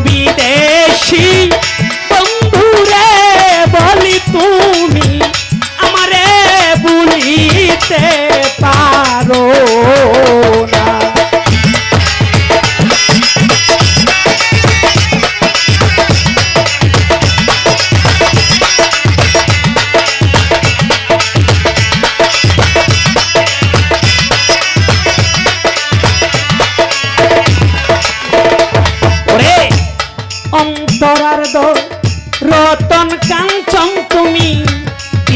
বিদেশি বন্ধুরে বলি তুমি আমারে ভুলিতে পারো না। অন্তরার্ধ রতন কাঞ্চন তুমি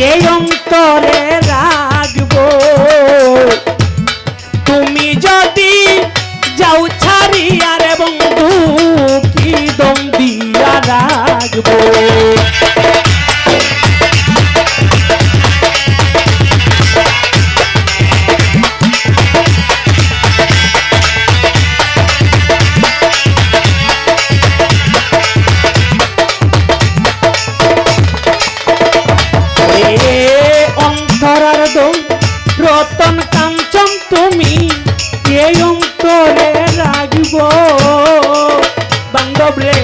এই অন্তরে রাখবো, তুমি যদি যাও ছাড়িয়া রে বন্ধু কি দম দিয়া রাখবো। রতন কাঞ্চন তুমি এই অন্তরে রাখবো, বান্ধব রে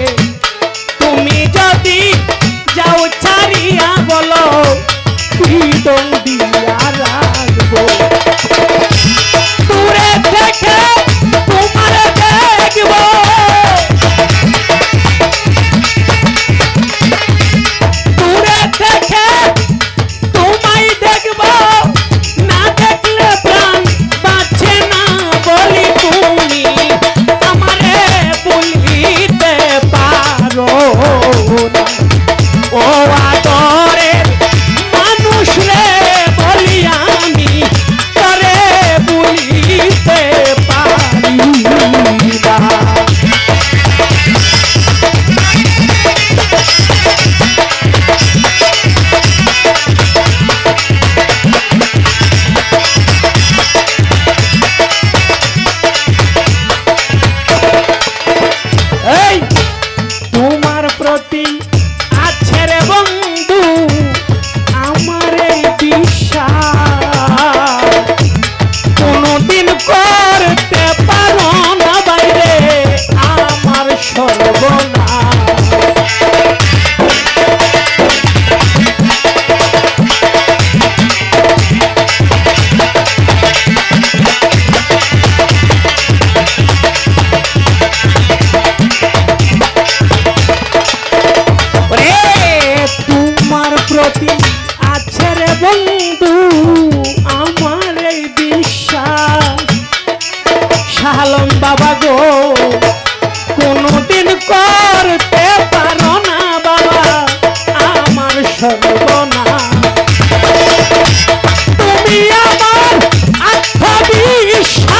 তুমি যদি যাও ছাড়িয়া বলো হৃদয় দিয়া রাখবো। দূরে থেকে তোমার দেখবো, দূরে থেকে তোমায় দেখবো, ও আদরের মানুষ রে বলি আমি তরে ভুলিতে পারি না। এই তোমার প্রতি আছে রে বন্ধু আমার এই বিশ্বাস, কোনদিন করতে পারো না বাইরে আমার সর্বনাশ। প্রতি আছে রে বন্ধু আমার এই বিশ্বাস, শালম বাবা গো কোনদিন করতে পারো না বাবা আমার সর্বনাশ। তুমি আমার আত্মবিশ্বাস,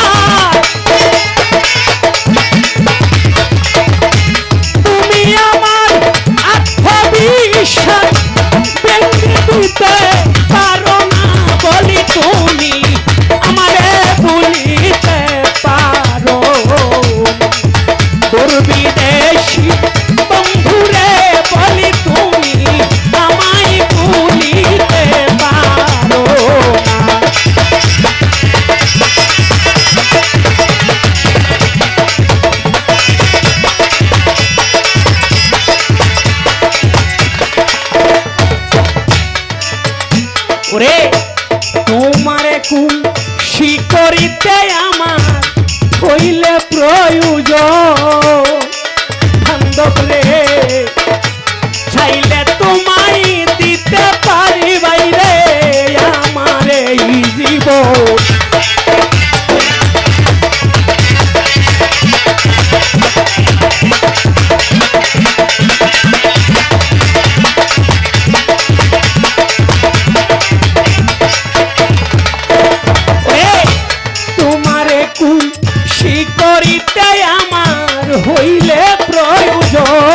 তুমি আমার আত্মবিশ্বাস দিতে পারো না বলি তুমি আমারে ভুলিতে পারো। তোর বিদেশি বন্ধুরে বলি তুমি আমায় ভুলিতে পারো না। ওরে তোমারে খুশি করিতে আমার হইলে প্রয়োজন, বান্ধব রে চাইলে তোমায় দিতে পারি বাইরে আমার এই জীবন। করিতে আমার হইলে প্রয়োজন,